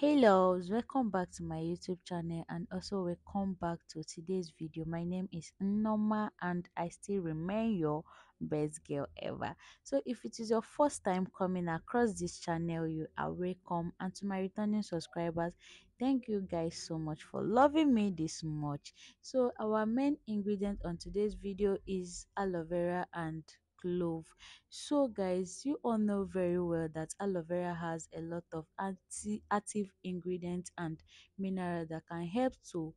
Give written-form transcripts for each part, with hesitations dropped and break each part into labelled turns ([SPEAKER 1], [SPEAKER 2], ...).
[SPEAKER 1] Hey loves, welcome back to my YouTube channel and also welcome back to today's video. My name is Nneoma and I still remain your best girl ever. So if it is your first time coming across this channel, you are welcome, and to my returning subscribers, thank you guys so much for loving me this much. So our main ingredient on today's video is aloe vera and clove. So guys, you all know very well that aloe vera has a lot of anti-active ingredients and mineral that can help to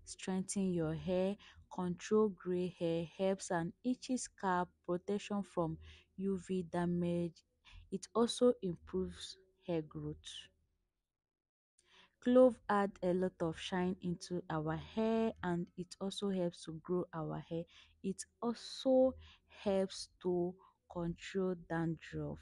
[SPEAKER 1] strengthen your hair, control gray hair, helps and itchy scalp, protection from UV damage. It also improves hair growth. Clove add a lot of shine into our hair and it also helps to grow our hair. It also helps to control dandruff.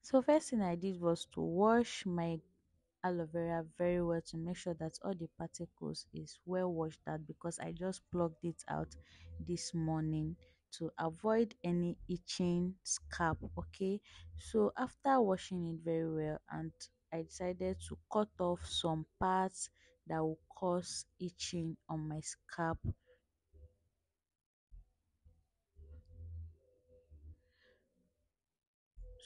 [SPEAKER 1] So first thing I did was to wash my aloe vera very well to make sure that all the particles is well washed out, because I just plucked it out this morning to avoid any itching scalp. Okay, so after washing it very well, and I decided to cut off some parts that will cause itching on my scalp.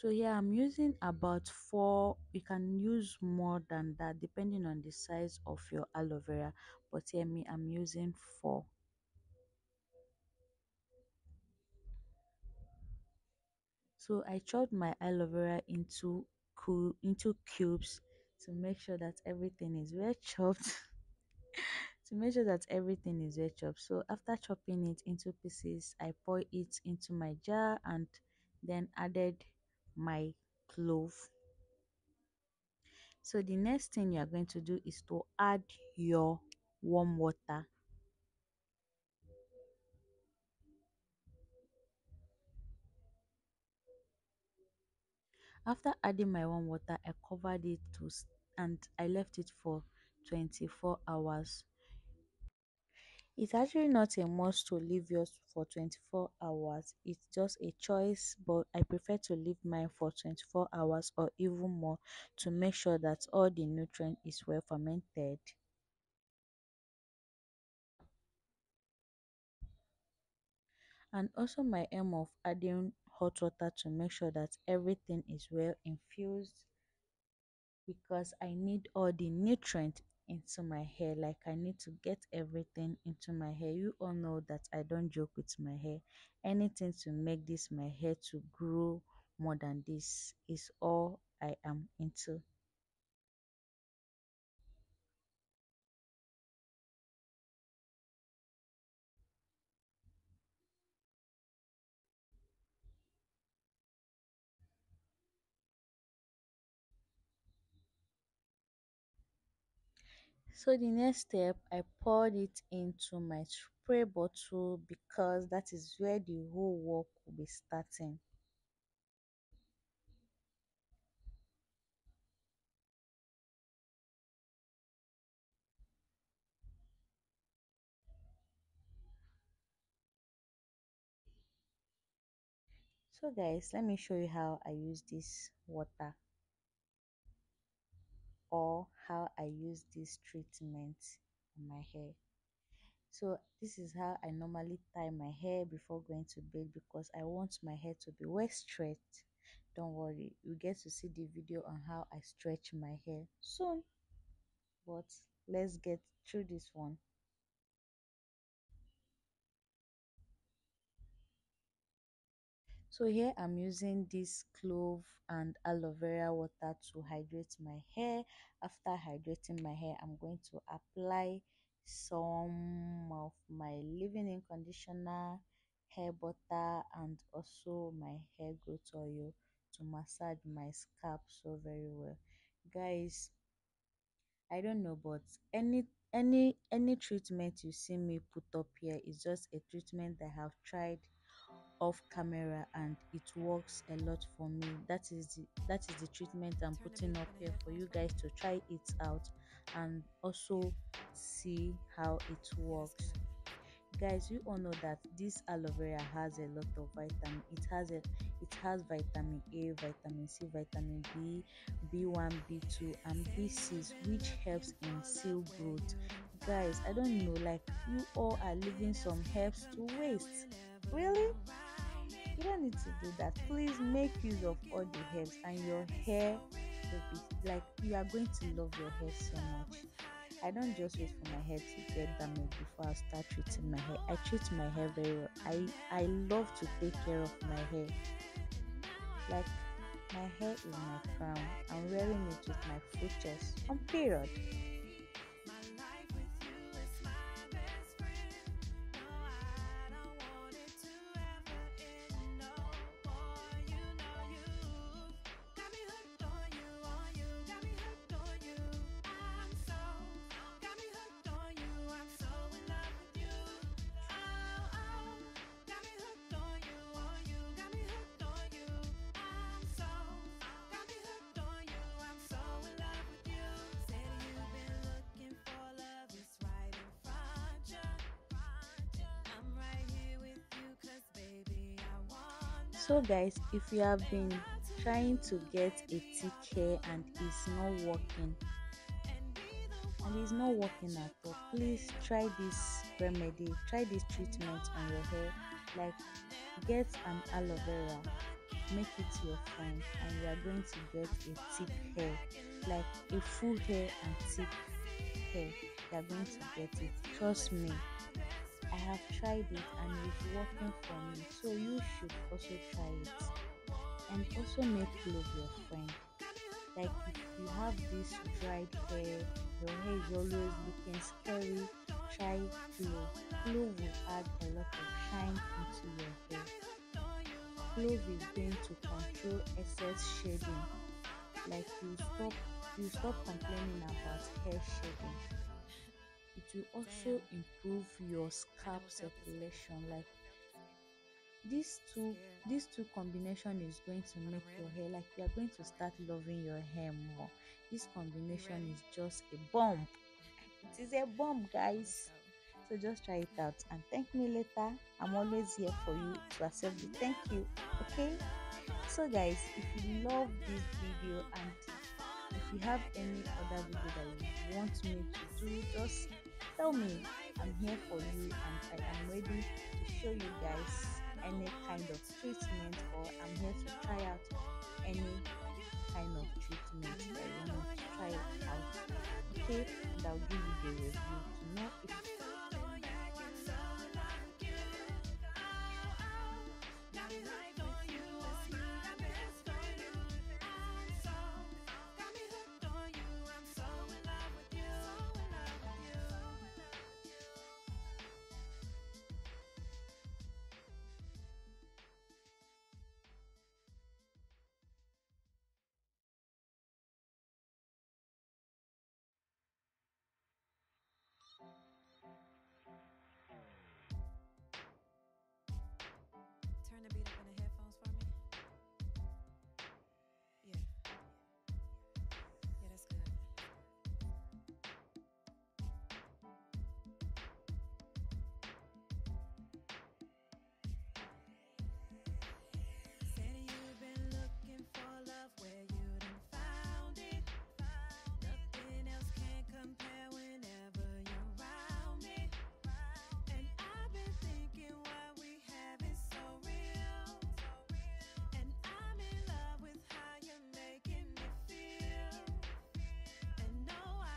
[SPEAKER 1] So yeah, I'm using about four. You can use more than that depending on the size of your aloe vera, but here me, I'm using four. So I chopped my aloe vera into into cubes to make sure that everything is well chopped. To make sure that everything is well chopped. So after chopping it into pieces, I pour it into my jar and then added my clove. So the next thing you are going to do is to add your warm water. After adding my warm water, I covered it and I left it for 24 hours. It's actually not a must to leave yours for 24 hours. It's just a choice, but I prefer to leave mine for 24 hours or even more to make sure that all the nutrient is well fermented. And also my aim of adding hot water to make sure that everything is well infused, because I need all the nutrient into my hair. Like, I need to get everything into my hair. You all know that I don't joke with my hair. Anything to make this my hair to grow more than this is all I am into. So the next step, I poured it into my spray bottle because that is where the whole work will be starting. So guys, let me show you how I use this water, or how I use this treatment on my hair. So this is how I normally tie my hair before going to bed, because I want my hair to be well stretched. Don't worry, you get to see the video on how I stretch my hair soon, but let's get through this one. So here I'm using this clove and aloe vera water to hydrate my hair. After hydrating my hair, I'm going to apply some of my leave-in conditioner, hair butter, and also my hair growth oil to massage my scalp so very well. Guys, I don't know, but any treatment you see me put up here is just a treatment that I have tried off camera and it works a lot for me. That is the treatment I'm putting up here for you guys to try it out and also see how it works. Guys, you all know that this aloe vera has a lot of vitamin. It has vitamin A, vitamin C, vitamin B, B1, B2, and B6, which helps in cell growth. Guys, I don't know, like, you all are leaving some herbs to waste. Really? You don't need to do that. Please make use of all the herbs, and your hair will be like, you are going to love your hair so much. I don't just wait for my hair to get damaged before I start treating my hair. I treat my hair very well. I love to take care of my hair. Like, my hair is my crown. I'm wearing it with my full chest on period. So guys, if you have been trying to get a thick hair and it's not working at all, please try this remedy, try this treatment on your hair. Like, get an aloe vera, make it your friend, and you are going to get a thick hair, like a full hair and thick hair. You are going to get it, trust me. I have tried it and it's working for me, so you should also try it. And also make Clove your friend. Like, if you have this dried hair, your hair is always looking scary, try Clove. Clove will add a lot of shine into your hair. Clove is going to control excess shading. Like, you stop complaining about hair shedding. It will also improve your scalp circulation. Like, these two these two combination is going to make your hair, like, you are going to start loving your hair more. This combination is just a bomb. It is a bomb, guys. So just try it out and thank me later. I'm always here for you to accept the thank you. Okay, so guys, if you love this video and if you have any other video that you want me to do, just tell me. I'm here for you and I am ready to show you guys any kind of treatment, or I'm here to try out any kind of treatment that you want to try out. Okay, and I'll give you the review to know if
[SPEAKER 2] Turn the beat up in the headphones for me. Yeah. Yeah, that's good. Said you've been looking for love where you done found it. Nothing else can compare whenever you're around me. And I've been thinking why we have it so real. And I'm in love with how you're making me feel. And no, I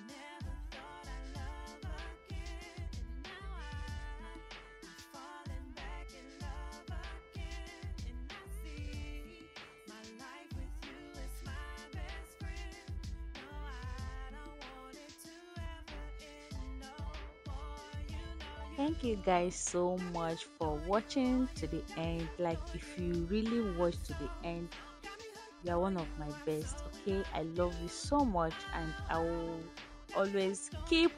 [SPEAKER 2] never thought I'd love again. And now I'm falling back in love again. And I see my life with you is my best friend. No, I don't want it to ever end. No, boy, you know you.
[SPEAKER 1] thank you guys so much for watching to the end. Like, if you really watch to the end, you are one of my best. Okay, I love you so much and I will always keep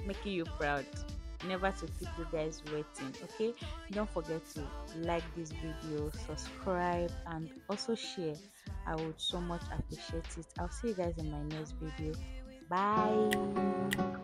[SPEAKER 1] making you proud. never to keep you guys waiting. Okay, don't forget to like this video, subscribe, and also share. I would so much appreciate it. I'll see you guys in my next video. Bye.